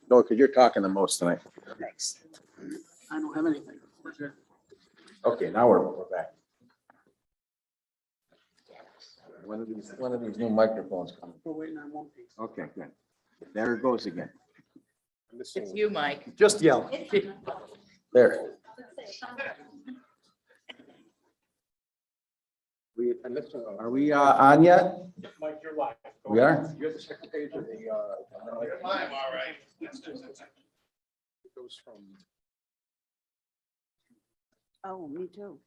No, because you're talking the most tonight. Thanks. I don't have anything. We're good. Okay, now we're back. One of these new microphones coming. We're waiting on one piece. Okay, good. There it goes again. It's you, Mike. Just yell. There. Are we on yet? Mike, you're live. We are? You're the second page of the. You're live, all right. It goes from. Oh, me too.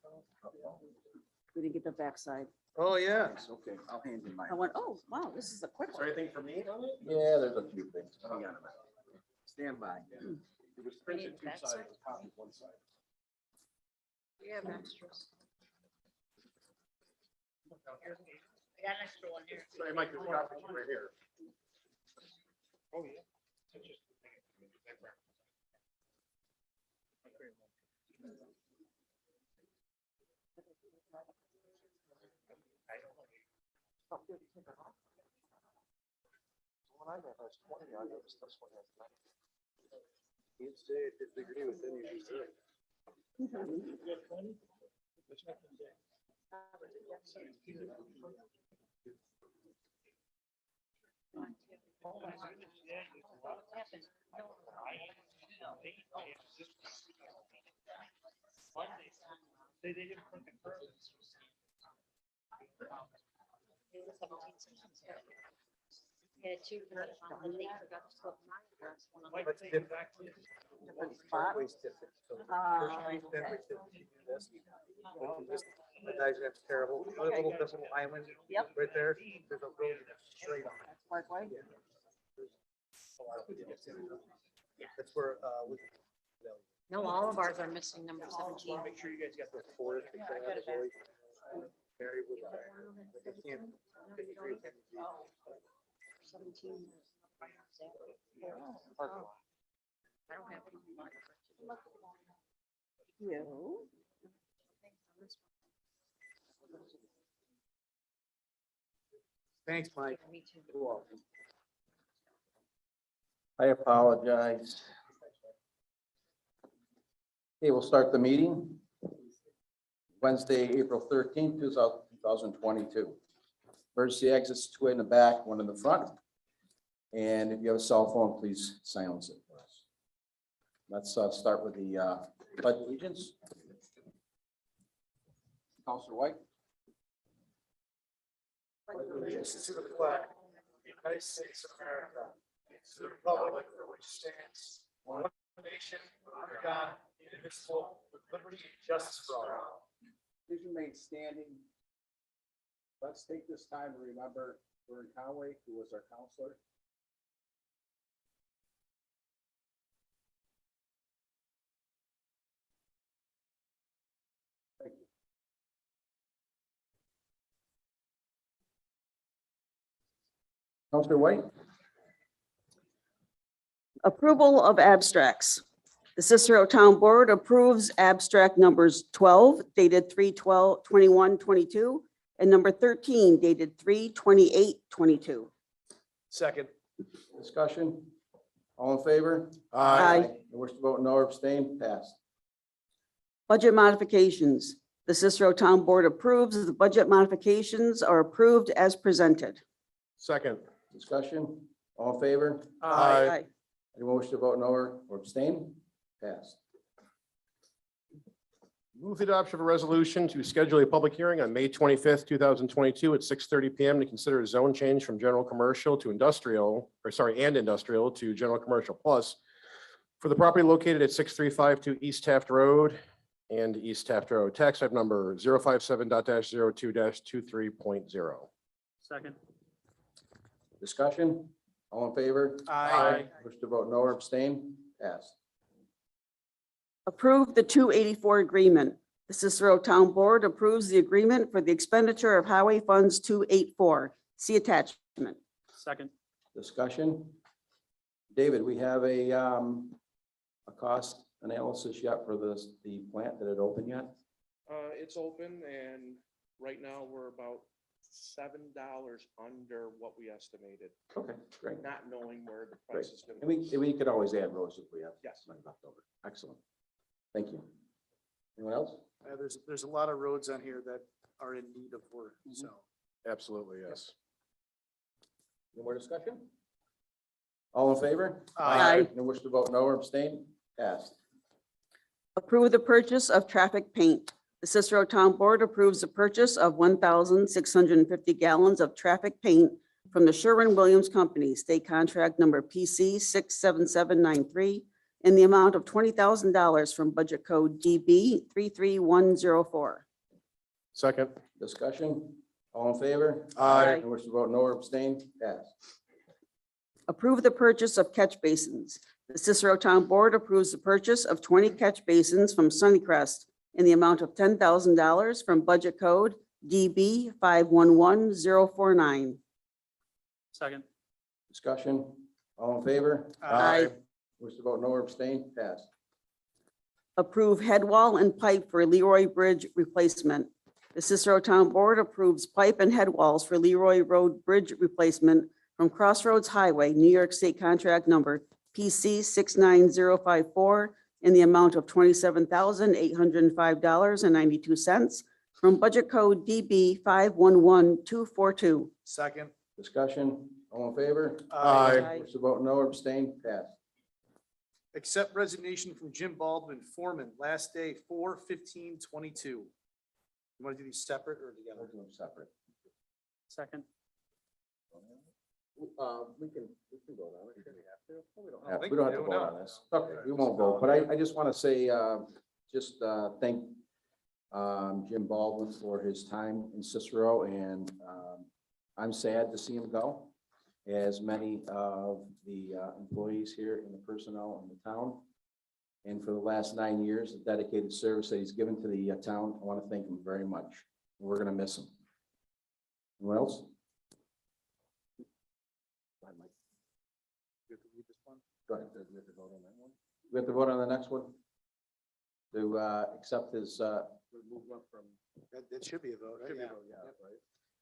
We didn't get the backside. Oh, yeah. Okay, I'll hand you mine. I went, oh, wow, this is a quick Is one. there anything for me on it? Yeah, there's a few things. Hang on a minute. Stand by. It was printed two sides, copied one side. We have extras. I got an extra one here. Sorry, Mike, there's a copy right here. Oh, yeah. What I got has 20, I noticed this one has 9. You'd say it disagree with any of these. Yeah, two. And they forgot to put my address one on the- Different spot. The diagram's terrible. A little little island. Yep. Right there. There's a road straight on. That's Parkway. That's where, No, all of ours are missing number just 17. want to make sure you guys got the forest. Mary was, I can't disagree with any of these. 17. I don't have any. You. Thanks, Mike. Me too. You're welcome. I apologize. Okay, we'll start the meeting. Wednesday, April 13th, 2022. Emergency exits, two in the back, one in the front. And if you have a cell phone, please silence it for us. Let's start with the pledge of allegiance. Councilor White. Allegiance to the flag of the United States of America, to the republic for which stands one nation, under God, indivisible, with liberty and justice for all. Please remain standing. Let's take this time to remember Vern Conway, who was our counselor. Thank you. Counselor White. Approval of abstracts. The Cicero Town Board approves abstract numbers 12 dated 3/12/21/22 and number 13 dated 3/28/22. Second. Discussion? All in favor? Aye. Wish to vote no or abstain? Passed. Budget modifications. The Cicero Town Board approves. The budget modifications are approved as presented. Second. Discussion? All in favor? Aye. Anyone wish to vote no or abstain? Passed. Move the adoption of a resolution to schedule a public hearing on May 25th, 2022 at 6:30 PM to consider a zone change from general commercial to industrial, and industrial to general commercial plus for the property located at 6352 East Taft Road and East Taft Road. Tax type number 057.02-23.0. Second. Discussion? All in favor? Aye. Wish to vote no or abstain? Passed. Approve the 284 agreement. The Cicero Town Board approves the agreement for the expenditure of Highway Funds 284. See attachment. Second. Discussion? David, we have a cost analysis yet for the plant? Did it open yet? It's open and right now we're about $7 under what we estimated, Okay, great. not knowing where the price is gonna And go. we could always add rows if we have. Yes. money left over. Excellent. Thank you. Anyone else? There's a lot of roads on here that are in need of work, so. Absolutely, yes. Any more discussion? All in favor? Aye. No wish to vote no or abstain? Passed. Approve the purchase of traffic paint. The Cicero Town Board approves the purchase of 1,650 gallons of traffic paint from the Sherwin-Williams Company, state contract number PC 67793, in the amount of $20,000 from budget code DB 33104. Second. Discussion? All in favor? Aye. No wish to vote no or abstain? Passed. Approve the purchase of catch basins. The Cicero Town Board approves the purchase of 20 catch basins from Sunnycrest in the amount of $10,000 from budget code DB 511049. Second. Discussion? All in favor? Aye. Wish to vote no or abstain? Passed. Approve head wall and pipe for Leroy Bridge replacement. The Cicero Town Board approves pipe and head walls for Leroy Road Bridge replacement from Crossroads Highway, New York State contract number PC 69054 in the amount of $27,805.92 from budget code DB 511242. Second. Discussion? All in favor? Aye. Wish to vote no or abstain? Passed. Accept resignation from Jim Baldwin, foreman, last day 4/15/22. You want to do these separate or We'll together? do them separate. Second. We can vote on it. We don't I have think to we vote do on now. this. Okay, we won't vote, but I just want to say, thank Jim Baldwin for his time in Cicero, and I'm sad to see him go, as many of the employees here in the personnel in the town. And for the last 9 years, the dedicated service that he's given to the town, I want to thank him very much. We're going to miss him. Anyone else? Go ahead. Do we have to vote on that one? We have to vote on the next one? To accept his, That should be a vote, right? Should be a Yeah. vote, yeah, Yep.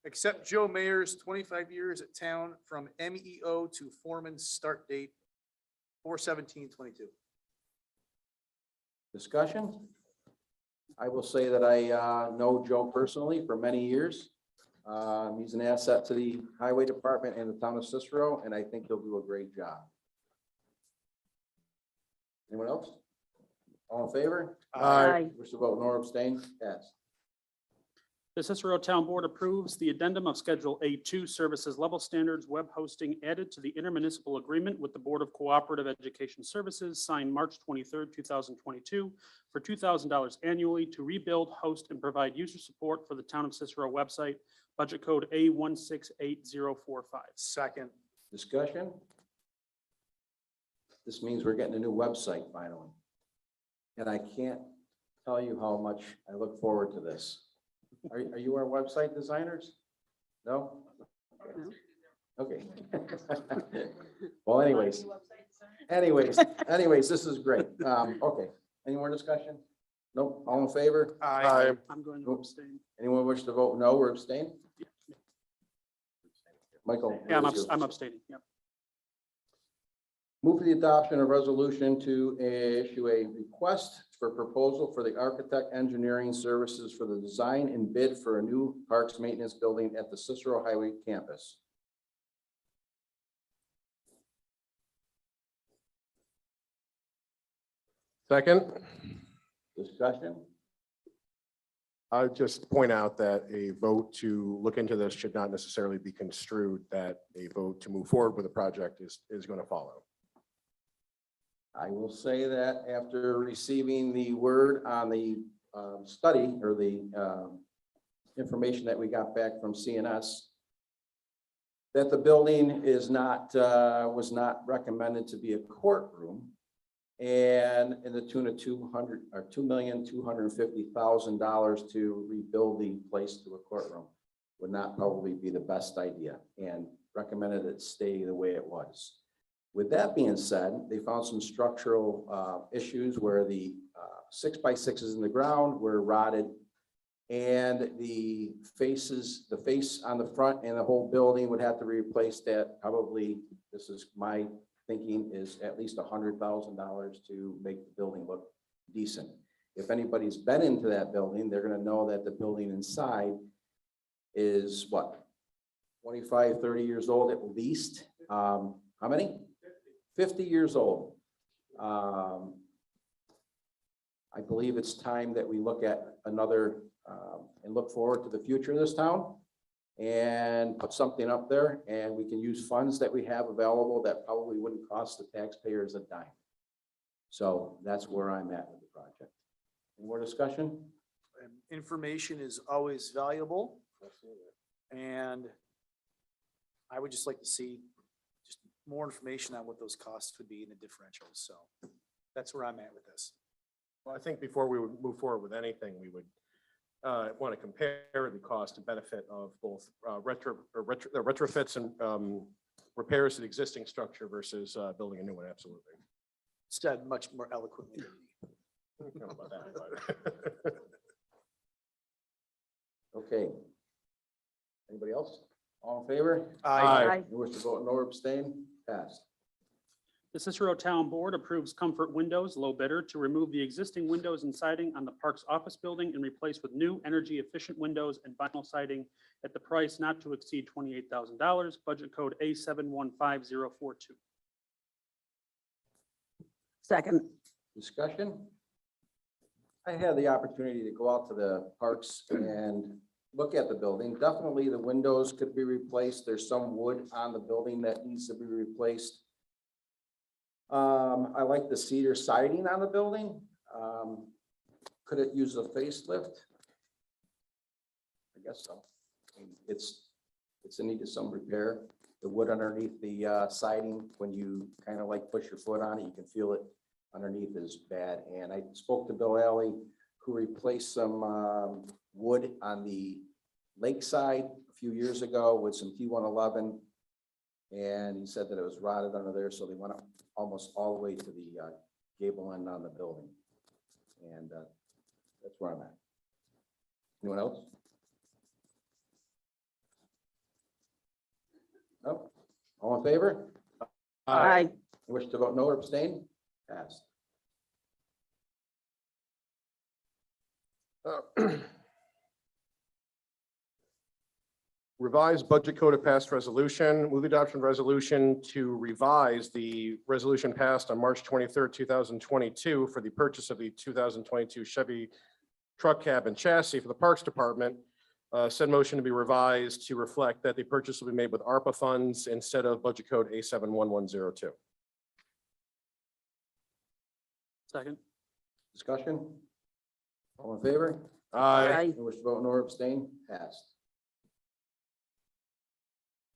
Accept Joe Mayer's 25 years at town from MEO to foreman, start date 4/17/22. discussion? I will say that I know Joe personally for many years. He's an asset to the highway department and the town of Cicero, and I think he'll do a great job. Anyone else? All in favor? Aye. Wish to vote no or abstain? Pass. The Cicero Town Board approves the addendum of Schedule A2 Services Level Standards Web Hosting added to the intermunicipal agreement with the Board of Cooperative Education Services signed March 23rd, 2022 for $2,000 annually to rebuild, host, and provide user support for the Town of Cicero website, budget code A168045. Second. Discussion? This means we're getting a new website finally. And I can't tell you how much I look forward to this. Are you our website designers? No? Okay. Well, anyways, this is great. Okay. Any more discussion? Nope. All in favor? Aye. I'm going to abstain. Anyone wish to vote no or abstain? Michael? Yeah, what is I'm yours? abstaining. Yep. Move for the adoption of resolution to issue a request for proposal for the architect engineering services for the design and bid for a new parks maintenance building at the Cicero Highway campus. Second. Discussion? I would just point out that a vote to look into this should not necessarily be construed that a vote to move forward with the project is going to follow. I will say that after receiving the word on the study or the information that we got back from CNS, that the building is not, was not recommended to be a courtroom, and in the tune of $2,250,000 to rebuild the place to a courtroom would not probably be the best idea, and recommended it stay the way it was. With that being said, they found some structural issues where the 6x6s in the ground were rotted, And the face on the front and the whole building would have to be replaced at probably, this is my thinking, is at least $100,000 to make the building look decent. If anybody's been into that building, they're gonna know that the building inside is what? 25, 30 years old at least. How many? 50 years old. I believe it's time that we look at another and look forward to the future of this town and put something up there, and we can use funds that we have available that probably wouldn't cost the taxpayers a dime. So that's where I'm at with the project. Any more discussion? And information is always valuable. And I would just like to see just more information on what those costs would be in the differentials. So that's where I'm at with this. Well, I think before we would move forward with anything, we would want to compare the cost and benefit of both retrofits and repairs to the existing structure versus building a new one. Absolutely. Said much more eloquently. I don't know about that, but- Okay. Anybody else? All in favor? Aye. Who wish to vote no or abstain? Passed. The Cicero Town Board approves Comfort Windows, low bidder, to remove the existing windows and siding on the park's office building and replace with new energy-efficient windows and vinyl siding at the price not to exceed $28,000, budget code A715042. Second. Discussion? I had the opportunity to go out to the parks and look at the building. Definitely the windows could be replaced. There's some wood on the building that needs to be replaced. I like the cedar siding on the building. Could it use a facelift? I guess so. It's in need of some repair. The wood underneath the siding, when you kind of like push your foot on it, you can feel it underneath is bad. And I spoke to Bill Alley, who replaced some wood on the lakeside a few years ago with some T111. And he said that it was rotted under there, so they went up almost all the way to the gable end on the building. And that's where I'm at. Anyone else? No? All in favor? Aye. Wish to vote no or abstain? Passed. Revised budget code of passed resolution, move the adoption of resolution to revise the resolution passed on March 23rd, 2022 for the purchase of the 2022 Chevy truck cab and chassis for the Parks Department. Said motion to be revised to reflect that the purchase will be made with ARPA funds instead of budget code A71102. Second. Discussion? All in favor? Aye. Who wish to vote no or abstain? Passed.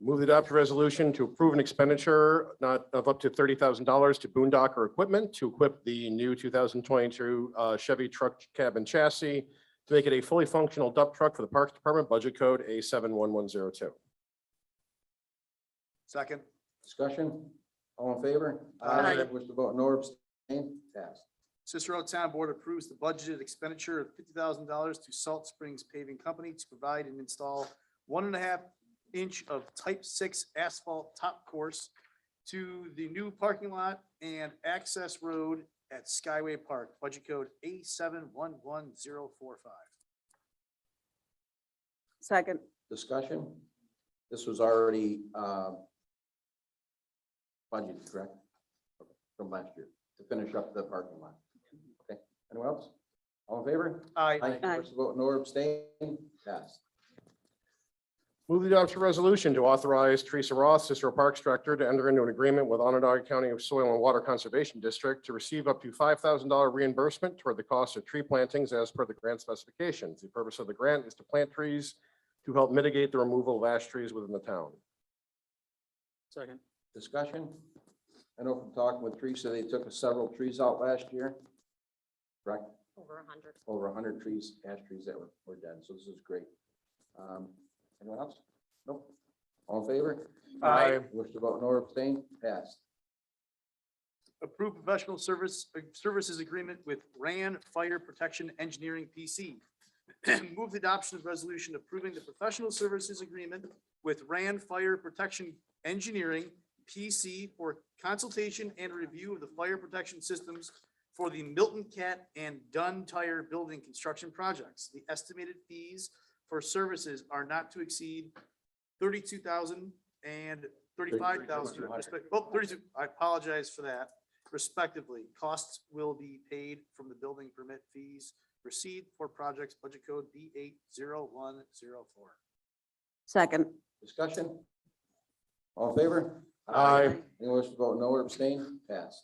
Move the adopted resolution to approve an expenditure not of up to $30,000 to Boondocker Equipment to equip the new 2022 Chevy truck cab and chassis to make it a fully functional dump truck for the Parks Department, budget code A71102. Second. Discussion? All in favor? Aye. Wish to vote no or abstain? Passed. Cicero Town Board approves the budgeted expenditure of $50,000 to Salt Springs Paving Company to provide and install 1.5 inch of type 6 asphalt top course to the new parking lot and access road at Skyway Park, budget code A711045. Second. Discussion? This was already budgeted, correct? From last year to finish up the parking lot. Okay, anyone else? All in favor? Aye. Aye. Wish to vote no or abstain? Passed. Move the adoption resolution to authorize Teresa Roth, Cicero Parks Director, to enter into an agreement with Onondaga County Soil and Water Conservation District to receive up to $5,000 reimbursement toward the cost of tree plantings as per the grant specifications. The purpose of the grant is to plant trees to help mitigate the removal of ash trees within the town. Second. Discussion? I know from talking with Teresa, they took several trees out last year. Correct? Over 100. Over 100 trees, ash trees that were dead. So this is great. Anyone else? Nope. All in favor? Aye. Wish to vote no or abstain? Passed. Approve professional services agreement with RAN Fire Protection Engineering PC Move the adoption of resolution approving the professional services agreement with Rand Fire Protection Engineering, PC, for consultation and review of the fire protection systems for the Milton Cat and Dunn Tire building construction projects. The estimated fees for services are not to exceed 32,000 and 35,000. 32, I apologize for that, respectively. Costs will be paid from the building permit fees received for projects budget code B80104. Second. Discussion? All in favor? Aye. Anyone wish to vote no or abstain? Passed.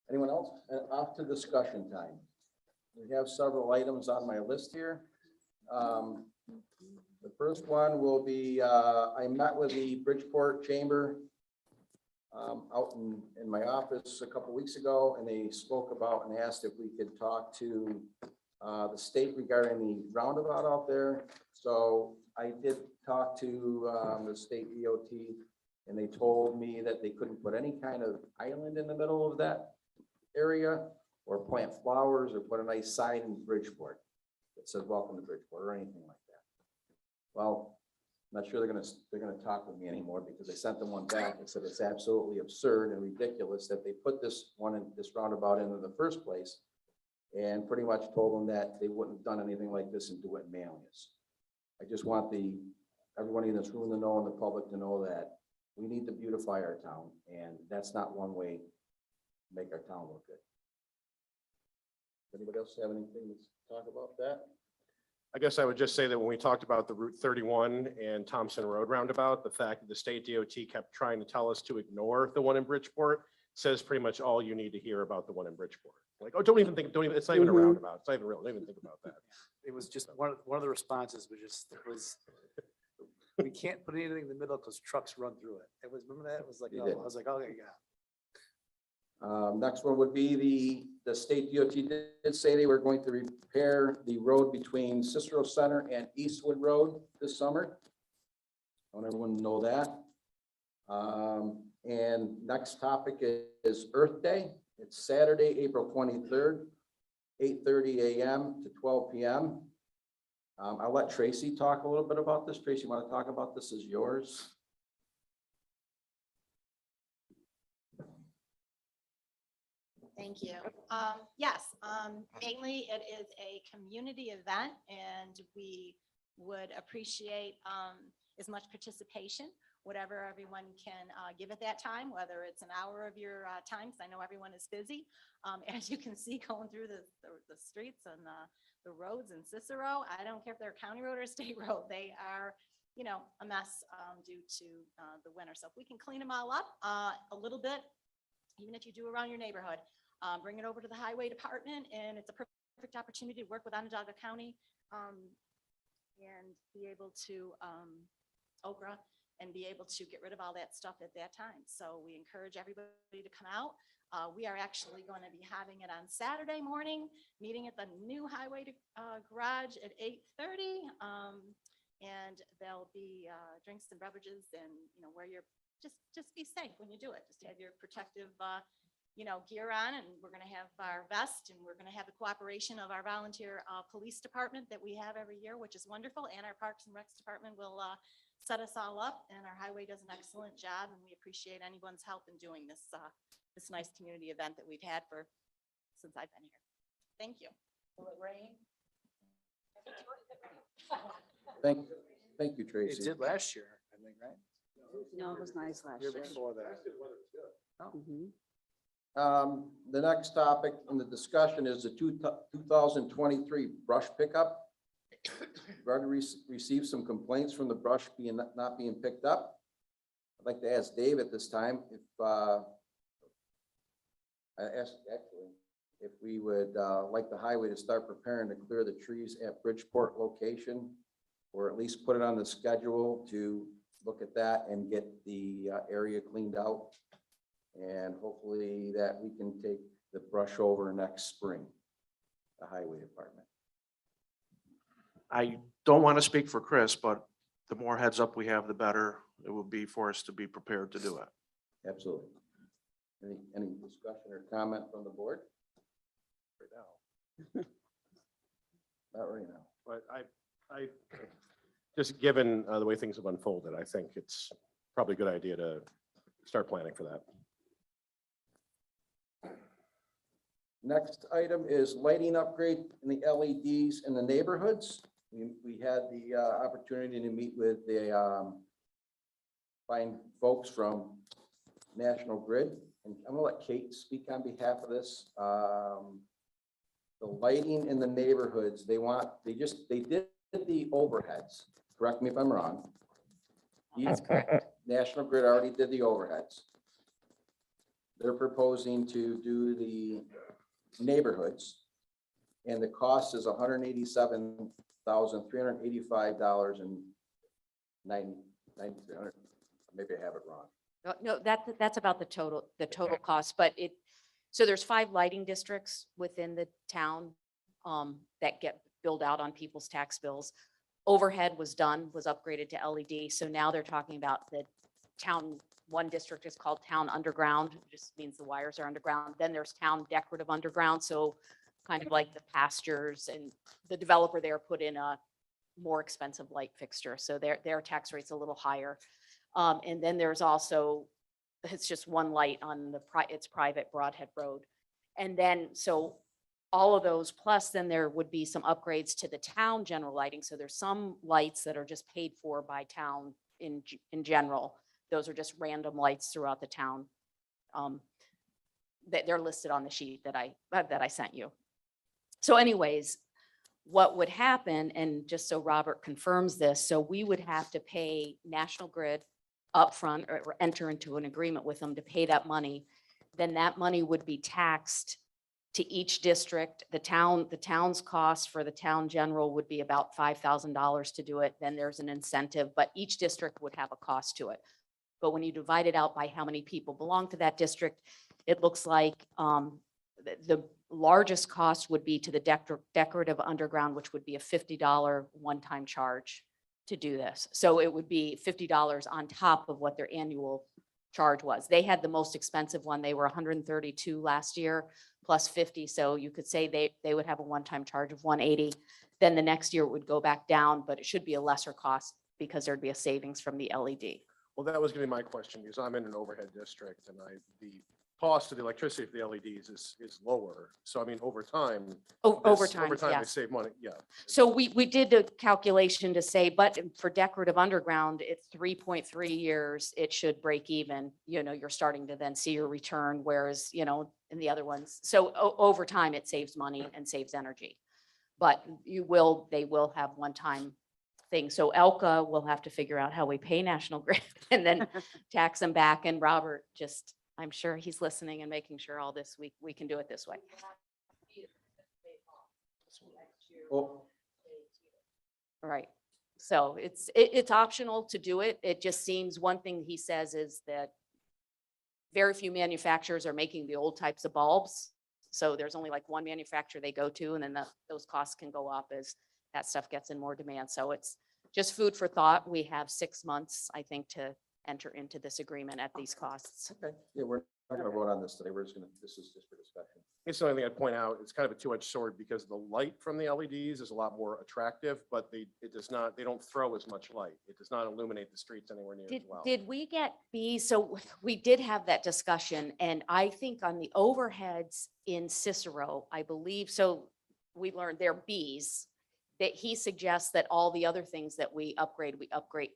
Anyone else? Off to discussion time. We have several items on my list here. The first one will be, I met with the Bridgeport Chamber out in my office a couple weeks ago, and they spoke about and asked if we could talk to the state regarding the roundabout out there. So I did talk to the state DOT, and they told me that they couldn't put any kind of island in the middle of that area or plant flowers or put a nice sign in Bridgeport that says welcome to Bridgeport or anything like that. Well, I'm not sure they're gonna talk with me anymore because I sent them one back and said it's absolutely absurd and ridiculous that they put this roundabout in the first place, and pretty much told them that they wouldn't have done anything like this and do it in Manlius. I just want everybody in this room to know and the public to know that we need to beautify our town, and that's not one way to make our town look good. Anybody else have anything to talk about that? I guess I would just say that when we talked about the Route 31 and Thompson Road roundabout, the fact that the state DOT kept trying to tell us to ignore the one in Bridgeport says pretty much all you need to hear about the one in Bridgeport. Like, oh, don't even, it's not even a roundabout. It's not even real. Don't even think about that. It was just one of the responses was we can't put anything in the middle because trucks run through it. It was, remember that? It was like, You oh, did. I was like, okay, yeah. Next one would be the state DOT did say they were going to repair the road between Cicero Center and Eastwood Road this summer. I want everyone to know that. And next topic is Earth Day. It's Saturday, April 23rd, 8:30 a.m. to 12 p.m. I'll let Tracy talk a little bit about this. Tracy, you want to talk about this? Is yours? Thank you. Yes, mainly it is a community event, and we would appreciate as much participation, whatever everyone can give at that time, whether it's an hour of your time, because I know everyone is busy. As you can see, going through the streets and the roads in Cicero, I don't care if they're a county road or a state road, they are, you know, a mess due to the winter. So if we can clean them all up a little bit, even if you do around your neighborhood, bring it over to the highway department, and it's a perfect opportunity to work with Onondaga County and be able to Okra and be able to get rid of all that stuff at that time. So we encourage everybody to come out. We are actually going to be having it on Saturday morning, meeting at the new highway garage at 8:30. And there'll be drinks and beverages, and you know, where you're just be safe when you do it. Just have your protective you know, gear on, and we're going to have our vest, and we're going to have the cooperation of our volunteer police department that we have every year, which is wonderful. And our Parks and Recs department will set us all up, and our highway does an excellent job, and we appreciate anyone's help in doing this this nice community event that we've had since I've been here. Thank you. Will it rain? Thank you, It Tracy. did last year, I think, right? No, it was nice last Year year. before that. Mhm. The next topic in the discussion is the 2023 brush pickup. We've already received some complaints from the brush not being picked up. I'd like to ask Dave at this time if we would like the highway to start preparing to clear the trees at Bridgeport location, or at least put it on the schedule to look at that and get the area cleaned out. And hopefully that we can take the brush over next spring, the highway department. I don't want to speak for Chris, but the more heads up we have, the better it will be for us to be prepared to do it. Absolutely. Any discussion or comment from the board? Not right now. But I, just given the way things have unfolded, I think it's probably a good idea to start planning for that. Next item is lighting upgrade in the LEDs in the neighborhoods. We had the opportunity to meet with the fine folks from National Grid. And I'm gonna let Kate speak on behalf of this. The lighting in the neighborhoods, they did the overheads. Correct me if I'm wrong. That's correct. National Grid already did the overheads. They're proposing to do the neighborhoods. And the cost is $187,385.93. Maybe I have it wrong. No, that's about the total cost, but so there's 5 lighting districts within the town that get billed out on people's tax bills. Overhead was upgraded to LED. So now they're talking about the town, one district is called Town Underground, just means the wires are underground. Then there's Town Decorative Underground. So kind of like the pastures, and the developer there put in a more expensive light fixture. So their tax rate's a little higher. And then there's also, it's just one light on it's private Broadhead Road. And then, so all of those, plus then there would be some upgrades to the town general lighting. So there's some lights that are just paid for by town in general. Those are just random lights throughout the town. They're listed on the sheet that I sent you. So anyways, what would happen, and just so Robert confirms this, so we would have to pay National Grid upfront or enter into an agreement with them to pay that money. Then that money would be taxed to each district. The town's cost for the town general would be about $5,000 to do it. Then there's an incentive, but each district would have a cost to it. But when you divide it out by how many people belong to that district, it looks like the largest cost would be to the decorative underground, which would be a $50 one-time charge to do this. So it would be $50 on top of what their annual charge was. They had the most expensive one. They were $132 last year plus 50. So you could say they would have a one-time charge of $180. Then the next year it would go back down, but it should be a lesser cost because there'd be a savings from the LED. Well, that was gonna be my question, because I'm in an overhead district and the cost of the electricity for the LEDs is lower. So I mean, over time. Over this- time, Over time, they yes. save money, yeah. So we did a calculation to say, but for decorative underground, it's 3.3 years, it should break even. You're starting to then see your return, whereas, in the other ones. So over time, it saves money and saves energy. But they will have one-time thing. So Elka will have to figure out how we pay National Grid and then tax them back. And Robert I'm sure he's listening and making sure all this, we can do it this way. Well, Right. So it's optional to do it. It just seems, one thing he says is that very few manufacturers are making the old types of bulbs. So there's only like one manufacturer they go to, and then those costs can go up as that stuff gets in more demand. So it's just food for thought. We have 6 months, I think, to enter into this agreement at these costs. okay, yeah, we're not gonna vote on this today. This is just for discussion. It's the only thing I'd point out, it's kind of a two-edged sword because the light from the LEDs is a lot more attractive, but they don't throw as much light. It does not illuminate the streets anywhere near as well. Did we get bees? So we did have that discussion, and I think on the overheads in Cicero, I believe, so we learned they're bees, that he suggests that all the other things that we upgrade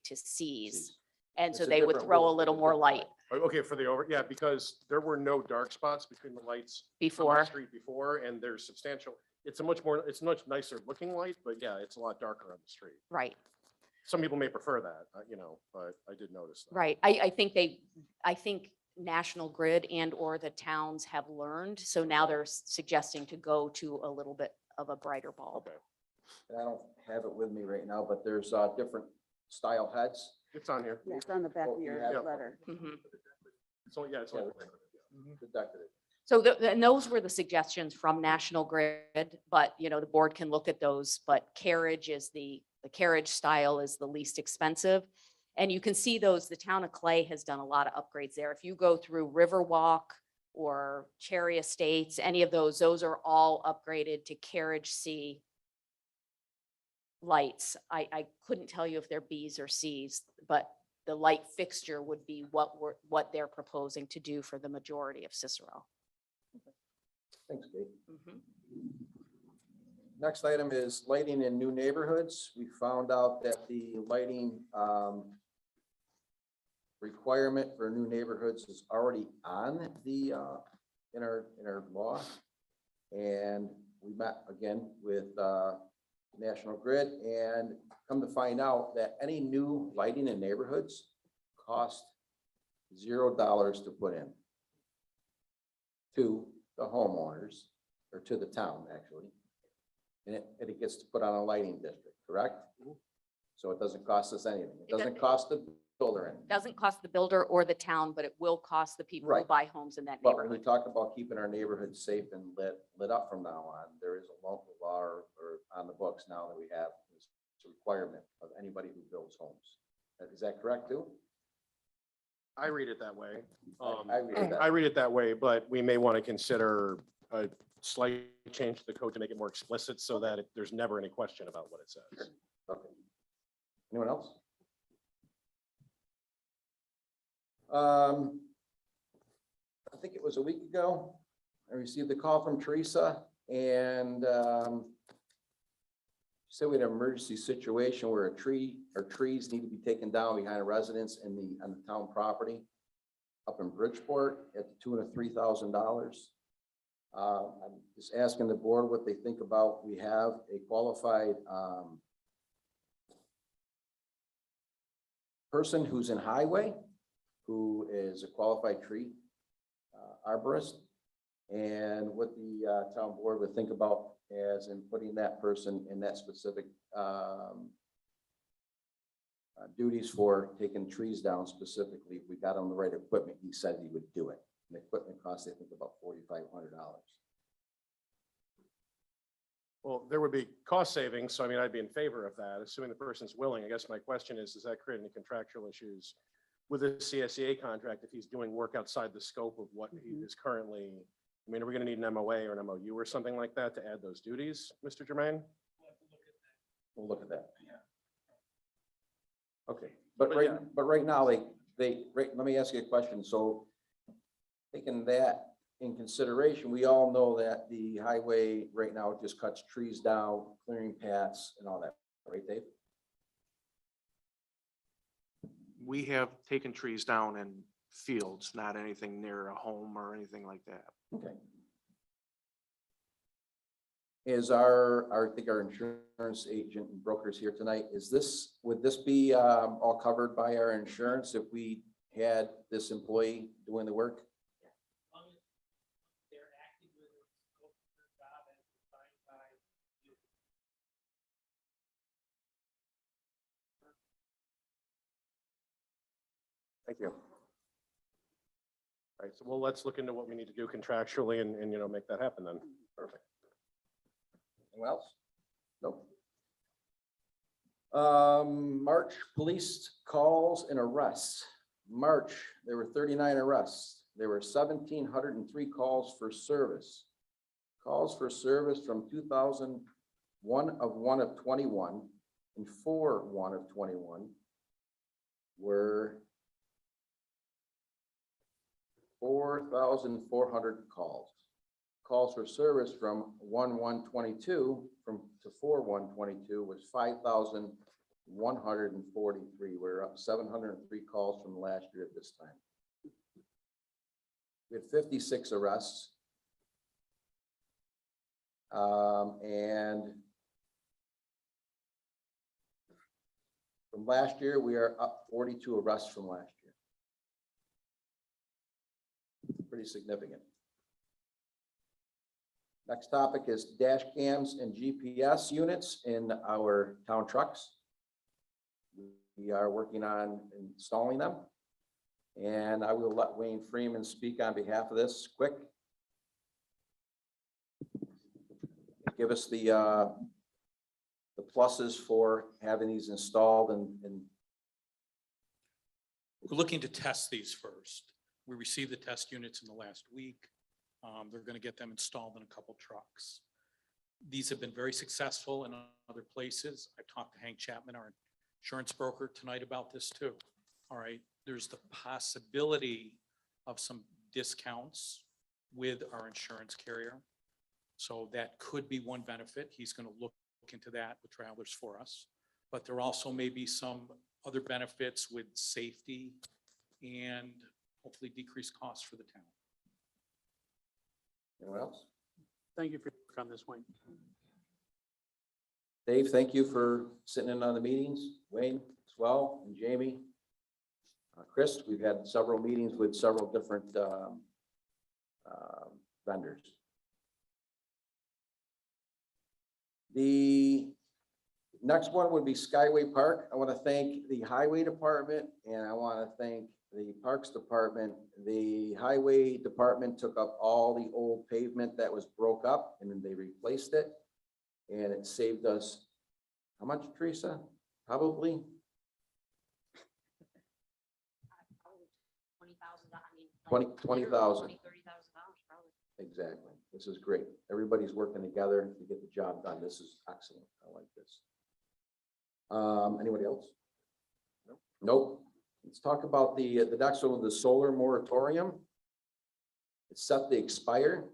to Cs. And so It's a they would different throw a rule. little more light Okay, yeah, because there were no dark spots between the lights from the before. street before, and there's substantial, it's a much nicer looking light, but yeah, it's a lot darker on the street. Right, Some people may prefer that, but I did notice that. right. I think National Grid and or the towns have learned. So now they're suggesting to go to a little bit of a brighter bulb. Okay, And I don't have it with me right now, but there's different style heads. it's on here. It's on the back of your Yeah. letter. Mhm. It's only, yeah, it's only. Deducted. So and those were the suggestions from National Grid, but the board can look at those, but carriage is the carriage style is the least expensive. And you can see those, the town of Clay has done a lot of upgrades there. If you go through Riverwalk or Cherry Estates, any of those are all upgraded to carriage C lights. I couldn't tell you if they're Bs or Cs, but the light fixture would be what they're proposing to do for the majority of Cicero. Thanks, Kate. Mhm. Next item is lighting in new neighborhoods. We found out that the lighting requirement for new neighborhoods is already on the in our law. And we met again with National Grid, and come to find out that any new lighting in neighborhoods cost $0 to put in to the homeowners, or to the town, actually. And it gets to put on a lighting district, correct? So it doesn't cost us anything. It doesn't cost the builder anything. Doesn't cost the builder or the town, but it will cost the people who Right. buy homes in that But when we neighborhood. talk about keeping our neighborhoods safe and lit up from now on, there is a local law or on the books now that we have. It's a requirement of anybody who builds homes. Is that correct too? I read it that way. I read it that I read it that way, but we may want to consider a slight change to the code to make it more explicit so that there's never any question about what it says. Okay. Anyone else? I think it was a week ago, I received a call from Teresa, and she said we had an emergency situation where a tree or trees need to be taken down behind a residence on the town property up in Bridgeport at the tune of $3,000. I'm just asking the board what they think about. We have a qualified person who's in highway, who is a qualified tree arborist, and what the town board would think about as in putting that person in that specific duties for taking trees down specifically. If we got him the right equipment, he said he would do it. And the equipment costs, I think, about $4,500. Well, there would be cost savings, so I mean, I'd be in favor of that, assuming the person's willing. I guess my question is, does that create any contractual issues with the CSEA contract if he's doing work outside the scope of what he is currently? I mean, are we going to need an MOA or an MOU or something like that to add those duties, Mr. Jermaine? We'll look at that. Okay, but But right, yeah. but right now, let me ask you a question. So taking that in consideration, we all know that the highway right now just cuts trees down, clearing paths and all that, right, Dave? We have taken trees down in fields, not anything near a home or anything like that. Okay. Is I think our insurance agent and brokers here tonight, would this be all covered by our insurance if we had this employee doing the work? Thank you. All right, so let's look into what we need to do contractually and, you know, make that happen then. Perfect. Anyone else? Nope. March police calls and arrests. March, there were 39 arrests. There were 1,703 calls for service. Calls for service from 2001 of 21 and 4/1 of 21 were 4,400 calls. Calls for service from 1/1/22 to 4/1/22 was 5,143. We're up 703 calls from last year at this time. We had 56 arrests. And from last year, we are up 42 arrests from last year. Pretty significant. Next topic is dash cams and GPS units in our town trucks. We are working on installing them. And I will let Wayne Freeman speak on behalf of this quick. Give us the pluses for having these installed and We're looking to test these first. We received the test units in the last week. They're going to get them installed in a couple trucks. These have been very successful in other places. I've talked to Hank Chapman, our insurance broker, tonight about this too. All right, there's the possibility of some discounts with our insurance carrier. So that could be one benefit. He's going to look into that with travelers for us. But there also may be some other benefits with safety and hopefully decreased costs for the town. Anyone else? Thank you for your work on this, Wayne. Dave, thank you for sitting in on the meetings. Wayne as well, and Jamie. Chris, we've had several meetings with several different vendors. The next one would be Skyway Park. I want to thank the Highway Department and I want to thank the Parks Department. The Highway Department took up all the old pavement that was broke up and then they replaced it. And it saved us, how much, Teresa? Probably? $20,000. $30,000 probably. Exactly. This is great. Everybody's working together to get the job done. This is excellent. I like this. Anybody else? Nope. Let's talk about the next one, the solar moratorium. It's set to expire.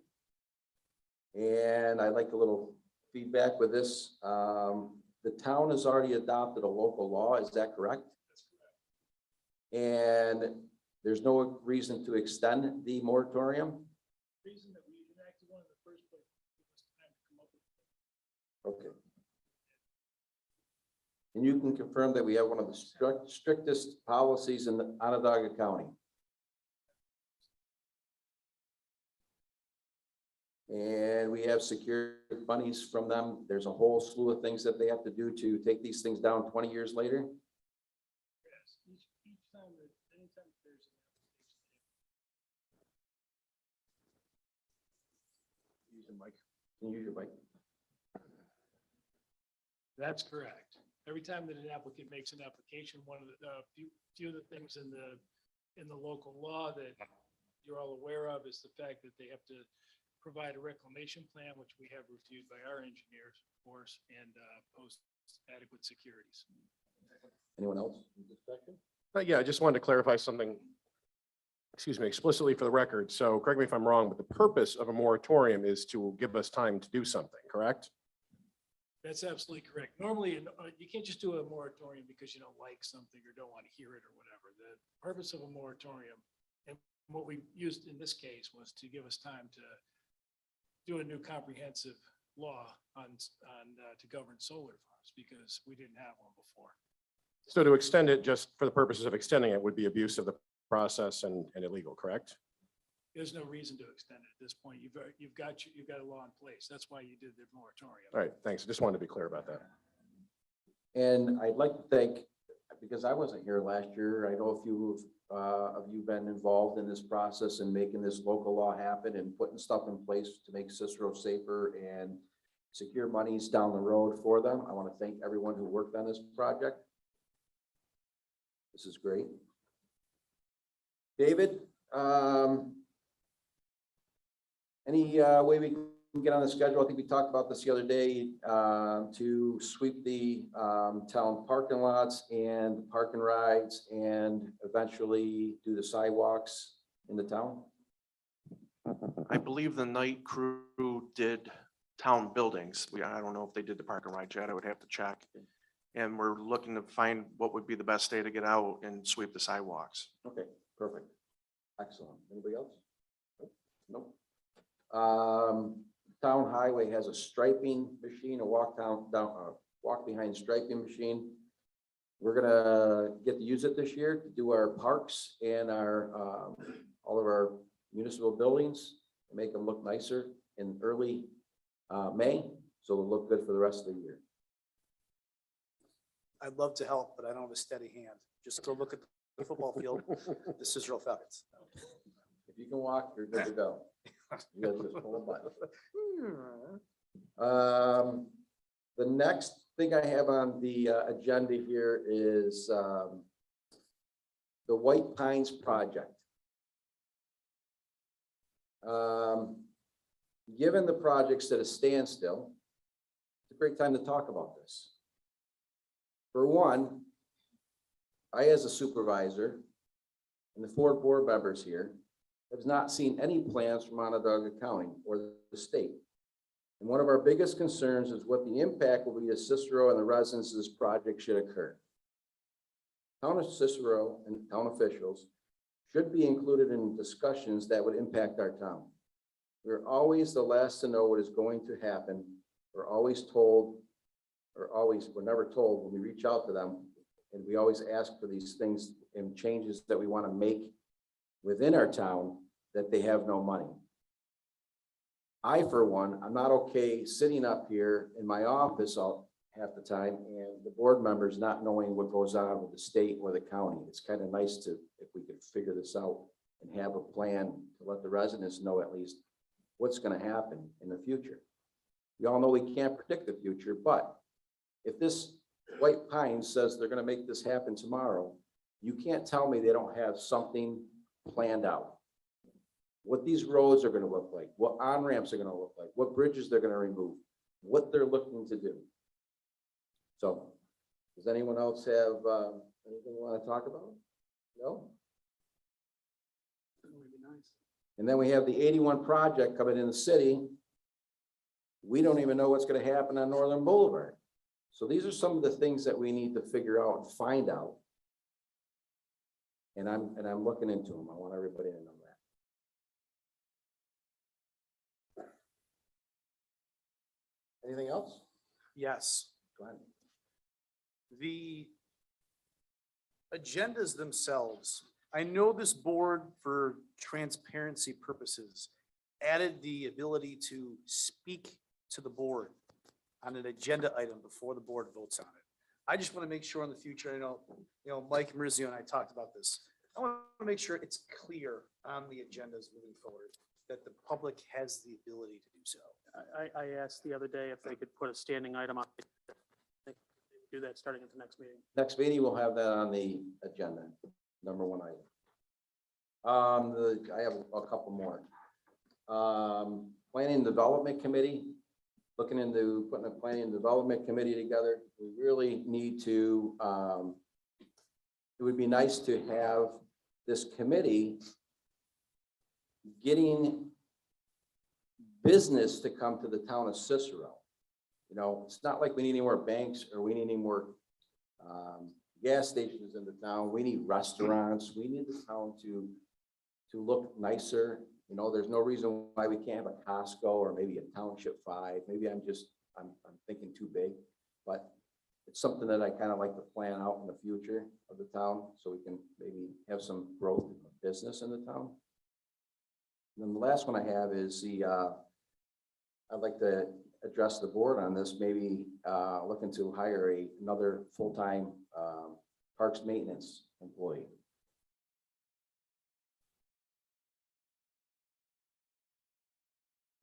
And I'd like a little feedback with this. The town has already adopted a local law. Is that correct? That's correct. And there's no reason to extend the moratorium? Reason that we enacted one in the first place, it was time to come up with. Okay. And you can confirm that we have one of the strictest policies in the Onondaga County. And we have secured monies from them. There's a whole slew of things that they have to do to take these things down 20 years later. Yes, each time that, anytime there's an application. Use your mic. Can you use your mic? That's correct. Every time that an applicant makes an application, one of the few of the things in the local law that you're all aware of is the fact that they have to provide a reclamation plan, which we have reviewed by our engineers, of course, and post adequate securities. Anyone else? Yeah, I just wanted to clarify something, excuse me, explicitly for the record. So correct me if I'm wrong, but the purpose of a moratorium is to give us time to do something, correct? That's absolutely correct. Normally, you can't just do a moratorium because you don't like something or don't want to hear it or whatever. The purpose of a moratorium, and what we used in this case, was to give us time to do a new comprehensive law on to govern solar farms because we didn't have one before. So to extend it just for the purposes of extending it would be abuse of the process and illegal, correct? There's no reason to extend it at this point. You've got a law in place. That's why you did the moratorium. All right, thanks. I just wanted to be clear about that. And I'd like to thank, because I wasn't here last year, I know a few of you been involved in this process and making this local law happen and putting stuff in place to make Cicero safer and secure monies down the road for them. I want to thank everyone who worked on this project. This is great. David, any way we can get on the schedule? I think we talked about this the other day, to sweep the town parking lots and park and rides and eventually do the sidewalks in the town. I believe the night crew did town buildings. I don't know if they did the park and ride yet. I would have to check. And we're looking to find what would be the best day to get out and sweep the sidewalks. Okay, perfect. Excellent. Anybody else? Nope. Town highway has a striping machine, a walk behind striping machine. We're gonna get to use it this year to do our parks and our all of our municipal buildings, make them look nicer in early May, so they'll look good for the rest of the year. I'd love to help, but I don't have a steady hand. Just go look at the football field, the Cicero Falcons. If you can walk, you're good to go. You guys just pull a button. The next thing I have on the agenda here is the White Pines project. Given the project's at a standstill, it's a great time to talk about this. For one, I, as a supervisor, and the 4 board members here, have not seen any plans from Onondaga County or the state. And one of our biggest concerns is what the impact will be to Cicero and the residents of this project should occur. Town of Cicero and town officials should be included in discussions that would impact our town. We're always the last to know what is going to happen. We're always told, we're never told when we reach out to them, and we always ask for these things and changes that we want to make within our town, that they have no money. I, for one, I'm not okay sitting up here in my office all half the time and the board members not knowing what goes on with the state or the county. It's kind of nice to, if we could figure this out and have a plan to let the residents know at least what's going to happen in the future. We all know we can't predict the future, but if this White Pine says they're going to make this happen tomorrow, you can't tell me they don't have something planned out. What these roads are going to look like, what on-ramps are going to look like, what bridges they're going to remove, what they're looking to do. So, does anyone else have anything you want to talk about? No? And then we have the 81 project coming in the city. We don't even know what's going to happen on Northern Boulevard. So these are some of the things that we need to figure out and find out. And I'm looking into them. I want everybody to know that. Anything else? Yes. Go ahead. The agendas themselves, I know this board, for transparency purposes, added the ability to speak to the board on an agenda item before the board votes on it. I just want to make sure in the future, I know, Mike Marizio and I talked about this. I want to make sure it's clear on the agendas moving forward that the public has the ability to do so. I asked the other day if they could put a standing item on. They do that starting at the next meeting. Next meeting, we'll have that on the agenda, number 1 item. I have a couple more. Planning and Development Committee, looking into putting a Planning and Development Committee together. We really need to, it would be nice to have this committee getting business to come to the town of Cicero. You know, it's not like we need any more banks or we need any more gas stations in the town. We need restaurants. We need the town to look nicer. You know, there's no reason why we can't have a Costco or maybe a Township 5. Maybe I'm thinking too big, but it's something that I kind of like to plan out in the future of the town so we can maybe have some growth in business in the town. And then the last one I have is I'd like to address the board on this, maybe looking to hire another full-time parks maintenance employee.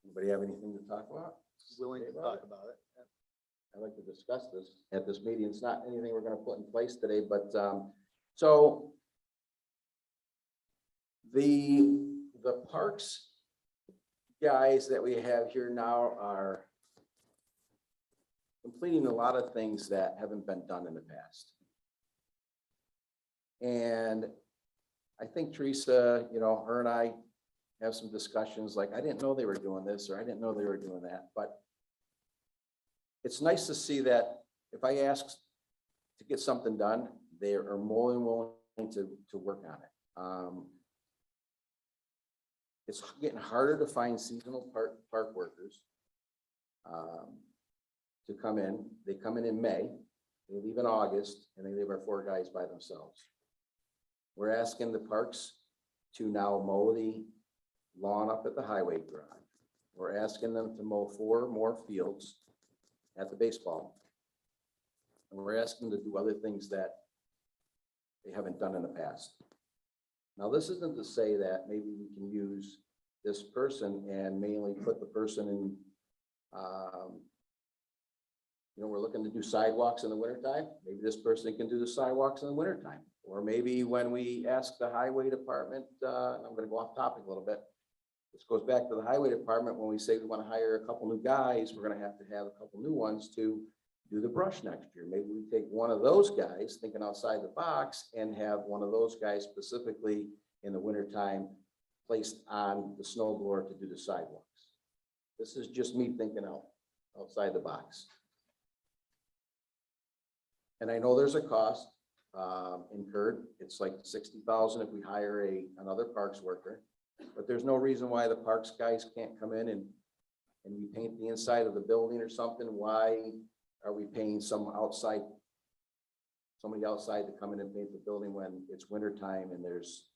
Anybody have anything to talk about? Willing to talk about it. I'd like to discuss this at this meeting. It's not anything we're going to put in place today, but so the parks guys that we have here now are completing a lot of things that haven't been done in the past. And I think Teresa, her and I have some discussions like, I didn't know they were doing this, or I didn't know they were doing that. But it's nice to see that if I ask to get something done, they are more than willing to work on it. It's getting harder to find seasonal park workers to come in. They come in May, they leave in August, and they leave our 4 guys by themselves. We're asking the parks to now mow the lawn up at the highway garage. We're asking them to mow 4 more fields at the baseball. And we're asking them to do other things that they haven't done in the past. Now, this isn't to say that maybe we can use this person and mainly put the person in, we're looking to do sidewalks in the wintertime. Maybe this person can do the sidewalks in the wintertime. Or maybe when we ask the highway department, I'm going to go off topic a little bit. This goes back to the highway department. When we say we want to hire a couple new guys, we're going to have a couple new ones to do the brush next year. Maybe we take one of those guys, thinking outside the box, and have one of those guys specifically in the wintertime placed on the snow blower to do the sidewalks. This is just me thinking outside the box. And I know there's a cost incurred. It's like 60,000 if we hire another parks worker. But there's no reason why the parks guys can't come in and we paint the inside of the building or something. Why are we paying somebody outside to come in and paint the building when it's winter time and there's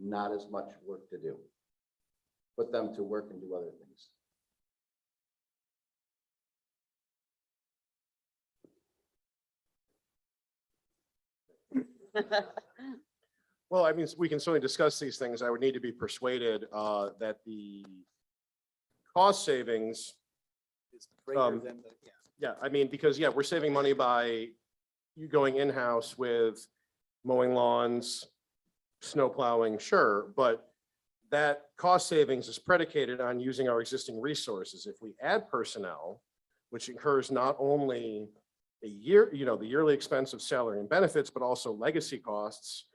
not as much work to do? Put them to work and do other things. Well, I mean, we can certainly discuss these things. I would need to be persuaded that the cost savings, It's greater than the, yeah. yeah, I mean, because, yeah, we're saving money by you going in-house with mowing lawns, snow plowing, sure, but that cost savings is predicated on using our existing resources. If we add personnel, which incurs not only the yearly expense of salary and benefits, but also legacy costs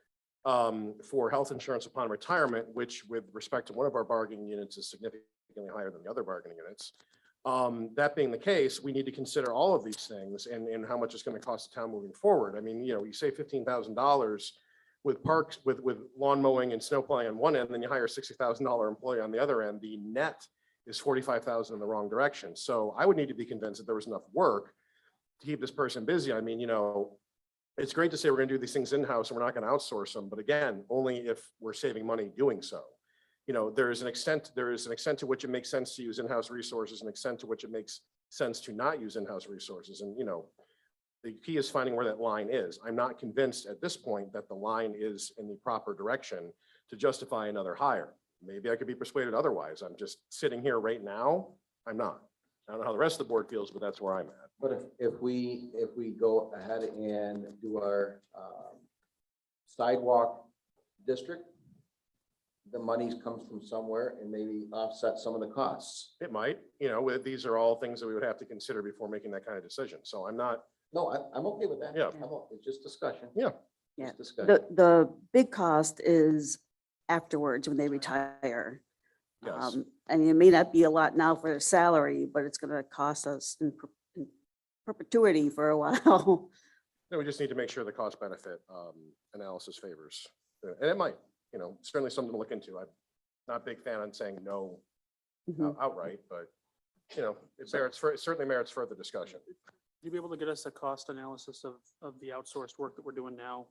for health insurance upon retirement, which with respect to one of our bargaining units is significantly higher than the other bargaining units. That being the case, we need to consider all of these things and how much it's going to cost the town moving forward. I mean, you save $15,000 with parks, with lawn mowing and snow plowing on one end, then you hire a $60,000 employee on the other end. The net is $45,000 in the wrong direction. So I would need to be convinced that there was enough work to keep this person busy. I mean, it's great to say we're going to do these things in-house and we're not going to outsource them, but again, only if we're saving money doing so. There is an extent to which it makes sense to use in-house resources, and an extent to which it makes sense to not use in-house resources. And, the key is finding where that line is. I'm not convinced at this point that the line is in the proper direction to justify another hire. Maybe I could be persuaded otherwise. I'm just sitting here right now. I'm not. I don't know how the rest of the board feels, but that's where I'm at. But if we go ahead and do our sidewalk district, the money comes from somewhere and maybe offset some of the costs. It might, these are all things that we would have to consider before making that kind of decision. So I'm not, No, I'm okay with that. Yeah. It's just discussion. Yeah. Yeah. Just discussion. The big cost is afterwards when they retire. yes. And it may not be a lot now for their salary, but it's going to cost us in perpetuity for a while. No, we just need to make sure the cost benefit analysis favors, and it might, certainly something to look into. I'm not a big fan on saying no Mhm. outright, but it certainly merits further discussion. You be able to get us a cost analysis of the outsourced work that we're doing now?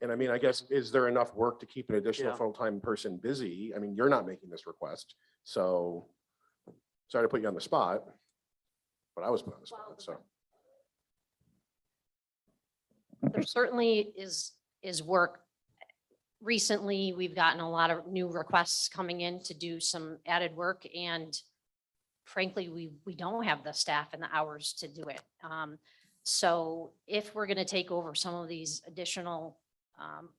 And I mean, I guess, is there enough work to keep an additional Yeah. full-time person busy? I mean, you're not making this request, so sorry to put you on the spot, but I was put on the spot, so. There certainly is work. Recently, we've gotten a lot of new requests coming in to do some added work, and frankly, we don't have the staff and the hours to do it. So if we're going to take over some of these additional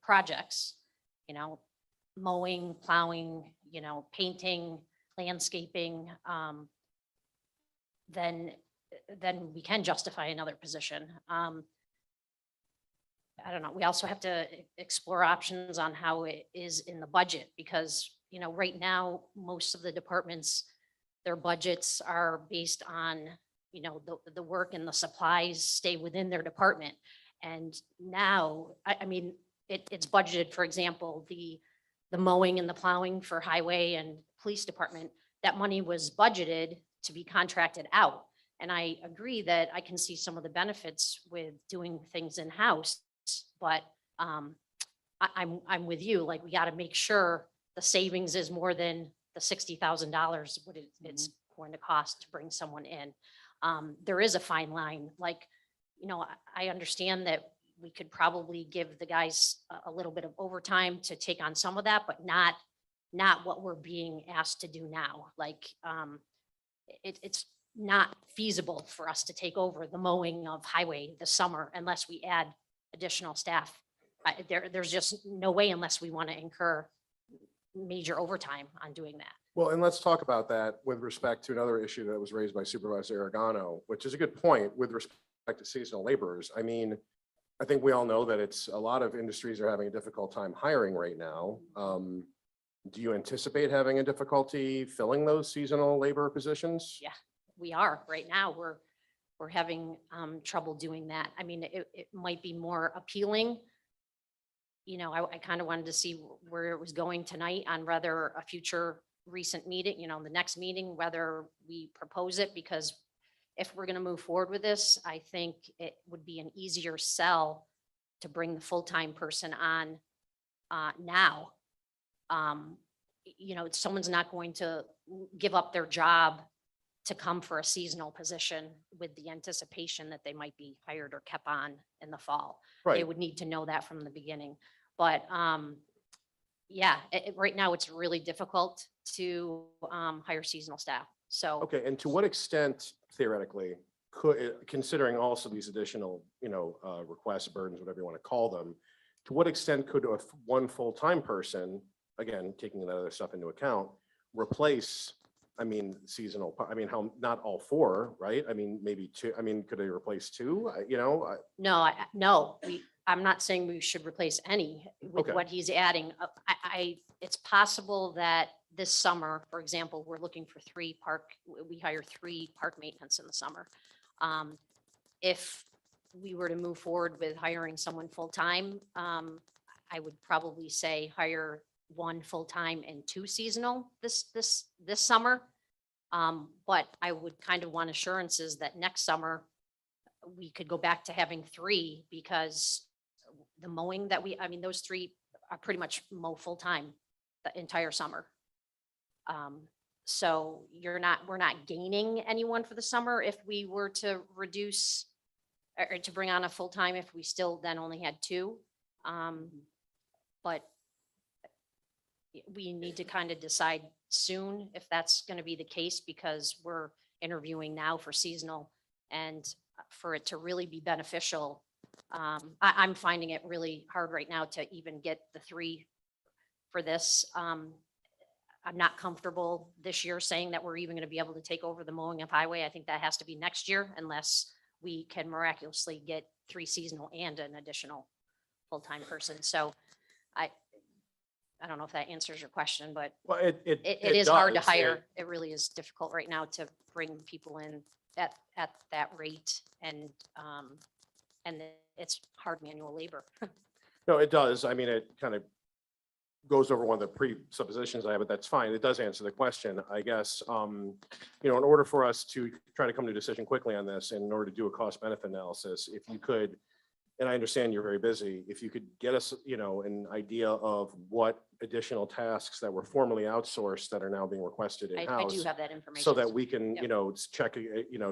projects, mowing, plowing, painting, landscaping, then we can justify another position. I don't know. We also have to explore options on how it is in the budget, because, right now, most of the departments, their budgets are based on, the work and the supplies stay within their department. And now, I mean, it's budgeted, for example, the mowing and the plowing for highway and police department, that money was budgeted to be contracted out. And I agree that I can see some of the benefits with doing things in-house, but I'm with you, like, we got to make sure the savings is more than the $60,000, what it's going to cost to bring someone in. There is a fine line, like, I understand that we could probably give the guys a little bit of overtime to take on some of that, but not what we're being asked to do now. Like, it's not feasible for us to take over the mowing of highway this summer unless we add additional staff. There's just no way unless we want to incur major overtime on doing that. Well, and let's talk about that with respect to another issue that was raised by Supervisor Aragano, which is a good point with respect to seasonal laborers. I mean, I think we all know that it's a lot of industries are having a difficult time hiring right now. Do you anticipate having a difficulty filling those seasonal labor positions? Yeah, we are right now. We're having trouble doing that. I mean, it might be more appealing. You know, I kind of wanted to see where it was going tonight on whether a future recent meeting, you know, the next meeting, whether we propose it, because if we're going to move forward with this, I think it would be an easier sell to bring the full-time person on now. You know, someone's not going to give up their job to come for a seasonal position with the anticipation that they might be hired or kept on in the fall. They Right. would need to know that from the beginning. But yeah, right now it's really difficult to hire seasonal staff. So Okay, and to what extent theoretically could, considering also these additional, requests, burdens, whatever you want to call them, to what extent could one full-time person, again, taking that other stuff into account, replace, seasonal, how, not all four, right? I mean, maybe two, could they replace two? no, I'm not saying we should replace any with Okay. what he's adding. It's possible that this summer, for example, we're looking for we hire 3 park maintenance in the summer. If we were to move forward with hiring someone full-time, I would probably say hire 1 full-time and 2 seasonal this summer. But I would kind of want assurances that next summer we could go back to having 3, because the mowing that those 3 are pretty much mow full-time the entire summer. So we're not gaining anyone for the summer if we were to reduce or to bring on a full-time, if we still then only had 2. But we need to kind of decide soon if that's going to be the case, because we're interviewing now for seasonal, and for it to really be beneficial. I'm finding it really hard right now to even get the 3 for this. I'm not comfortable this year saying that we're even going to be able to take over the mowing of highway. I think that has to be next year, unless we can miraculously get 3 seasonal and an additional full-time person. So I don't know if that answers your question, but Well, it is hard to does. hire. It really is difficult right now to bring people in at that rate, and it's hard manual labor. No, it does. It kind of goes over one of the presuppositions I have, but that's fine. It does answer the question, I guess. In order for us to try to come to a decision quickly on this, and in order to do a cost benefit analysis, if you could, and I understand you're very busy, if you could get us, an idea of what additional tasks that were formerly outsourced that are now being requested I in-house. do have that information. So that we can, Yep. check,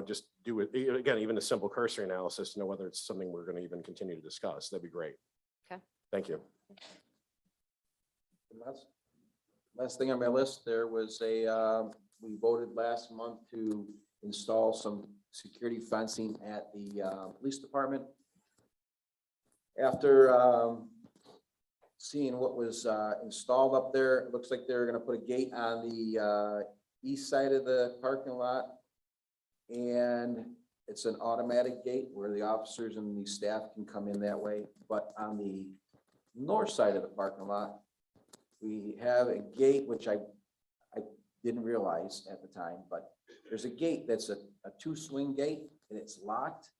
just do it, again, even a simple cursory analysis to know whether it's something we're going to even continue to discuss. That'd be great. Okay. Thank you. Last thing on my list, there was we voted last month to install some security fencing at the police department. After seeing what was installed up there, it looks like they're gonna put a gate on the east side of the parking lot. And it's an automatic gate where the officers and the staff can come in that way. But on the north side of the parking lot, we have a gate, which I didn't realize at the time, but there's a gate that's a 2-swing gate, and it's locked.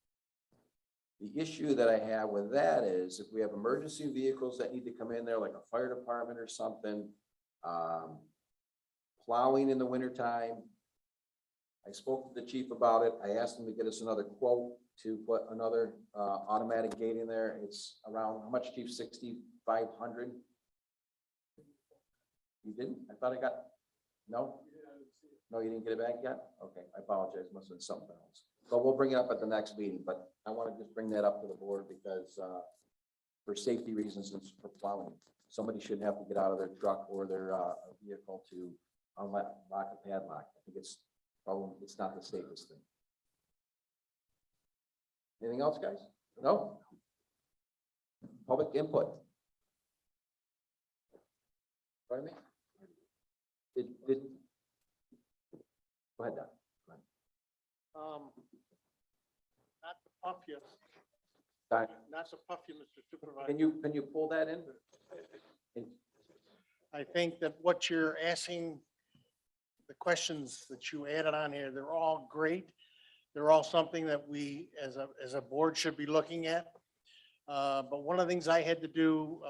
The issue that I have with that is if we have emergency vehicles that need to come in there, like a fire department or something, plowing in the wintertime. I spoke to the chief about it. I asked him to get us another quote to put another automatic gate in there. It's around, how much, chief? 6,500? You didn't? I thought I got, no? No, you didn't get it back yet? Okay, I apologize. Must have been something else. But we'll bring it up at the next meeting, but I want to just bring that up to the board because for safety reasons and for plowing, somebody shouldn't have to get out of their truck or their vehicle to unlock a padlock. I think it's not the safest thing. Anything else, guys? No? Public input. Pardon me? Go ahead, Don. Not to puff you, Don, not to puff you, Mr. Supervisor. can you pull that in? I think that what you're asking, the questions that you added on here, they're all great. They're all something that we, as a board, should be looking at. But one of the things I had to do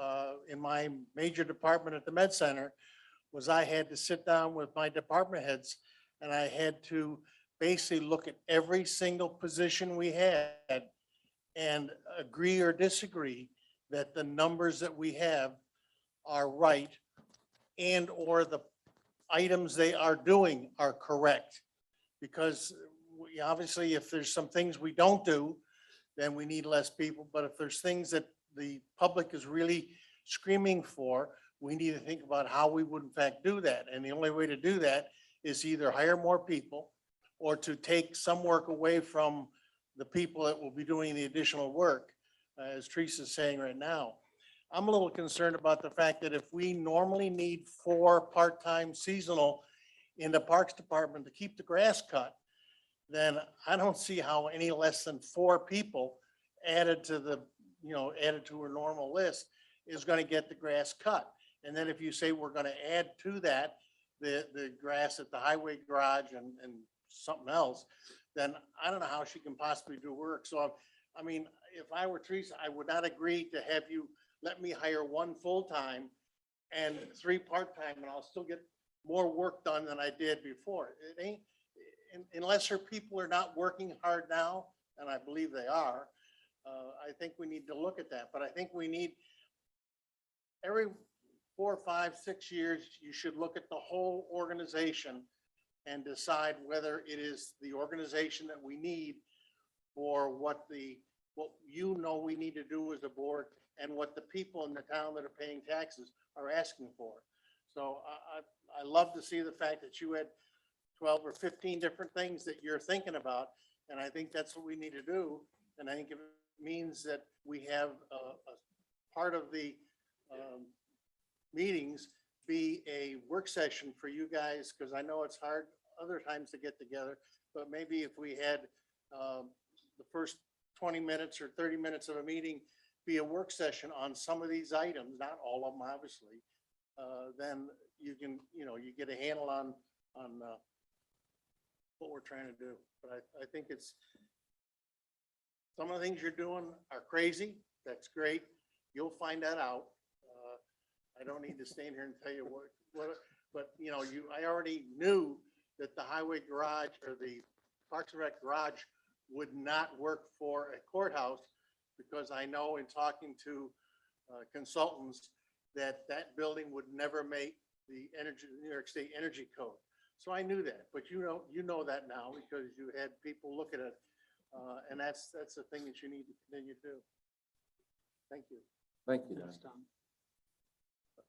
in my major department at the Med Center was I had to sit down with my department heads and I had to basically look at every single position we had and agree or disagree that the numbers that we have are right and or the items they are doing are correct. Because we, obviously, if there's some things we don't do, then we need less people. But if there's things that the public is really screaming for, we need to think about how we would in fact do that. And the only way to do that is either hire more people or to take some work away from the people that will be doing the additional work, as Teresa's saying right now. I'm a little concerned about the fact that if we normally need 4 part-time seasonal in the Parks Department to keep the grass cut, then I don't see how any less than 4 people added to the, added to a normal list is going to get the grass cut. And then if you say we're going to add to that, the grass at the highway garage and something else, then I don't know how she can possibly do work. So, I mean, if I were Teresa, I would not agree to have you let me hire 1 full-time and 3 part-time, and I'll still get more work done than I did before. It ain't, unless her people are not working hard now, and I believe they are, I think we need to look at that. But I think we need, every 4, 5, 6 years, you should look at the whole organization and decide whether it is the organization that we need for what we need to do as a board and what the people in the town that are paying taxes are asking for. So I love to see the fact that you had 12 or 15 different things that you're thinking about. And I think that's what we need to do. And I think it means that we have a part of the meetings be a work session for you guys, because I know it's hard other times to get together, but maybe if we had the first 20 minutes or 30 minutes of a meeting be a work session on some of these items, not all of them, obviously, then you can, you get a handle on what we're trying to do. But I think it's, some of the things you're doing are crazy. That's great. You'll find that out. I don't need to stand here and tell you what, but I already knew that the highway garage or the Parks and Rec garage would not work for a courthouse, because I know in talking to consultants that building would never make the New York State Energy Code. So I knew that, but you know that now because you had people look at it, and that's the thing that you need to continue to do. Thank you. Thank you, Don.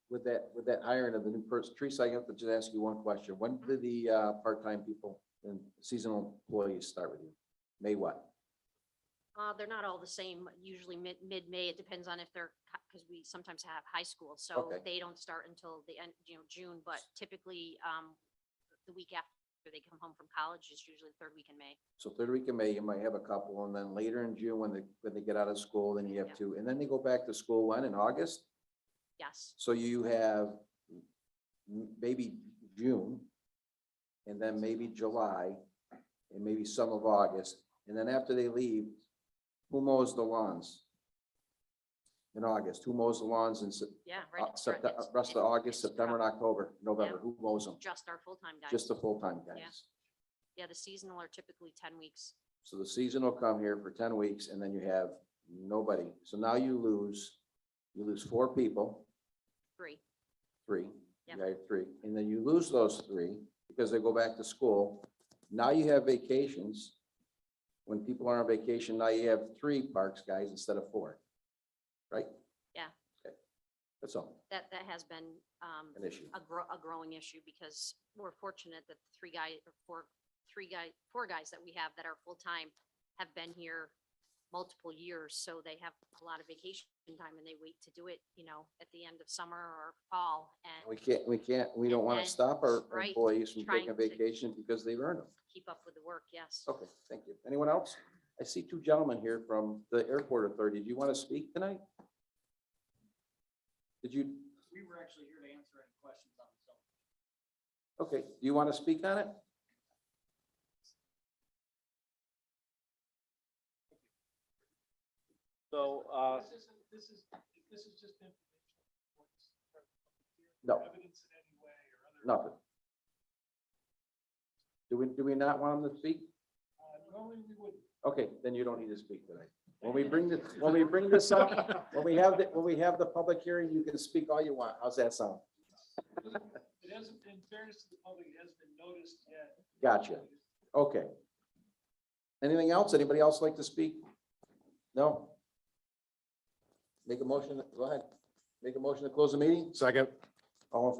With that hiring of the new person, Teresa, I have to just ask you one question. When did the part-time people and seasonal employees start with you? May what? They're not all the same, usually mid-May. It depends on if they're, because we sometimes have high school, so Okay. they don't start until the end, June, but typically, the week after they come home from college is usually the 3rd week in May. So 3rd week of May, you might have a couple, and then later in June, when they get out of school, then you have Yeah. 2, and then they go back to school when, in August? Yes, So you have maybe June, and then maybe July, and maybe some of August, and then after they leave, who mows the lawns? In August, who mows the lawns in yeah, right. rest of August, it's September, and October, November, who mows them? Just our full-time guys. Just the full-time Yeah. guys. Yeah, the seasonal are typically 10 weeks. So the season will come here for 10 weeks, and then you have nobody. So now you lose 4 people. 3. 3. Yep. You have 3, and then you lose those 3 because they go back to school. Now you have vacations. When people are on vacation, now you have 3 parks guys instead of 4, right? Yeah. Okay, that's all, That has been an issue. a growing issue, because we're fortunate that the 4 guys that we have that are full-time have been here multiple years, so they have a lot of vacation time and they wait to do it, at the end of summer or fall and We don't And want to then- stop our right, employees from trying taking to- vacation because they've earned them. keep up with the work, yes. Okay, thank you. Anyone else? I see two gentlemen here from the airport authority. Do you want to speak tonight? Did you, We were actually here to answer any questions on the zone. okay, do you want to speak on it? So, This is just information. No. Evidence in any way or other. Nothing. Do we not want them to speak? Normally we wouldn't. Okay, then you don't need to speak tonight. When we bring this up, when we have the public hearing, you can speak all you want. How's that sound? It hasn't, in fairness to the public, it hasn't been noticed yet. Gotcha. Okay. Anything else? Anybody else like to speak? No? Make a motion, go ahead. Make a motion to close the meeting? Second. All in